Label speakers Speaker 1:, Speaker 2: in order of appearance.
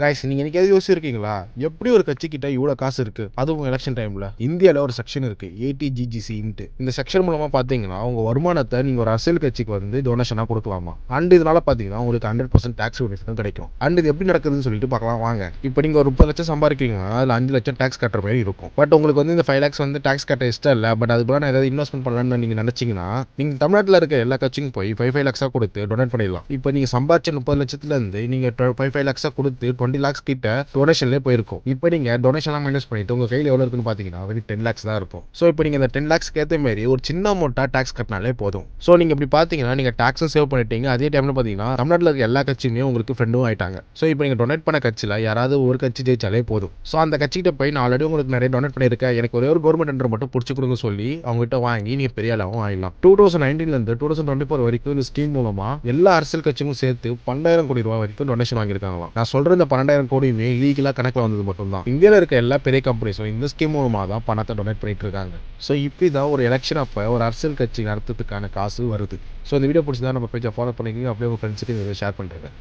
Speaker 1: Guys நீங்க என்னைக்காவது யோசிச்சிருக்கீங்களா? எப்படி ஒரு கட்சிக்கிட்ட இவ்வளோ காசு இருக்கு? அதுவும் எலக்ஷன் டைம்ல. இந்தியால ஒரு செக்ஷன் இருக்கு. ஏடிஜிஜிசின்ட்டு. இந்த செக்ஷன் மூலமா பார்த்தீங்கன்னா, உங்க வருமானத்த நீங்க ஒரு அரசியல் கட்சிக்கு வந்து டொனேஷனா குடுக்கலாமா. அண்ட் இதனால பார்த்தீங்கன்னா, உங்களுக்கு 100% டாக்ஸ் ரிலிஃப்டும் கிடைக்கும். அண்ட் இது எப்படி நடக்குதுன்னு சொல்லிட்டு பார்க்கலாம் வாங்க. இப்போ நீங்க ஒரு 30 லட்சம் சம்பாதிக்கிறீங்கன்னா, அதுல 5 லட்சம் டாக்ஸ் கட்டுற மாதிரி இருக்கும். பட் உங்களுக்கு வந்து இந்த 5 lakhs வந்து டாக்ஸ் கட்ட இஷ்டம் இல்ல. பட் அதுக்கு பதிலா நான் ஏதாவது இன்வெஸ்ட்மென்ட் பண்ணலாம்னு நீங்க நினைச்சீங்கன்னா, நீங்க தமிழ்நாட்டுல இருக்க எல்லா கட்சிக்கும் போய் 5 lakhs கொடுத்து டொனேட் பண்ணிடலாம். இப்போ நீங்க சம்பாதிச்ச 30 லட்சத்துல இருந்து நீங்க 5 lakhs கொடுத்து 20 lakhs கிட்ட டொனேஷன்லேயே போயிருக்கும். இப்போ நீங்க டொனேஷன்லாம் மைனஸ் பண்ணிட்டு உங்க கையில் எவ்வளோ இருக்குன்னு பார்த்தீங்கன்னா வெறும் 10 lakhs தான் இருக்கும். ஸோ இப்போ நீங்க இந்த 10 lakhsக்கு ஏற்ற மாதிரி ஒரு சின்ன அமௌண்ட்டாக டாக்ஸ் கட்டினாலே போதும். ஸோ நீங்க இப்படி பார்த்தீங்கன்னா நீங்க டாக்ஸும் சேவ் பண்ணிட்டீங்க. அதே டைம்ல பார்த்தீங்கன்னா தமிழ்நாட்டில் இருக்க எல்லா கட்சியுமே உங்களுக்கு ஃப்ரெண்டும் ஆயிட்டாங்க. ஸோ இப்போ நீங்க டொனேட் பண்ண கட்சியில் யாராவது ஒரு கட்சி ஜெயிச்சாலே போதும். ஸோ அந்த கட்சிகிட்ட போய் நான் ஆல்ரெடி உங்களுக்கு நிறைய டொனேட் பண்ணியிருக்கேன், எனக்கு ஒரே ஒரு கவர்மெண்ட் டெண்டர் மட்டும் பிடிச்சி கொடுங்க சொல்லி அவங்ககிட்ட வாங்கி நீங்க பெரிய அளவும் ஆயிடலாம். 2019 2024 வரைக்கும் இந்த ஸ்கீம் மூலமா எல்லா அரசியல் கட்சியும் சேர்த்து 12,000 கோடி ரூபாய் வரைக்கும் டொனேஷன் வாங்கியிருக்காங்களாம். நான் சொல்ற இந்த 12,000 கோடியுமே லீகலா கணக்கில் வந்தது மட்டும்தான். இந்தியாவில் இருக்க எல்லா பெரிய கம்பெனிஸும் இந்த ஸ்கீம் மூலமாக தான் பணத்தை டொனேட் பண்ணிட்டு இருக்காங்க. ஸோ இப்படி தான் ஒரு எலெக்ஷன் அப்போ ஒரு அரசியல் கட்சி நடத்துறதுக்கான காசு வருது. ஸோ இந்த வீடியோ பிடிச்சதா நம்ம பேஜை ஃபாலோ பண்ணிக்கோங்க. அப்படியே உங்கள் ஃப்ரெண்ட்ஸுக்கு ஷேர் பண்ணுறேன்.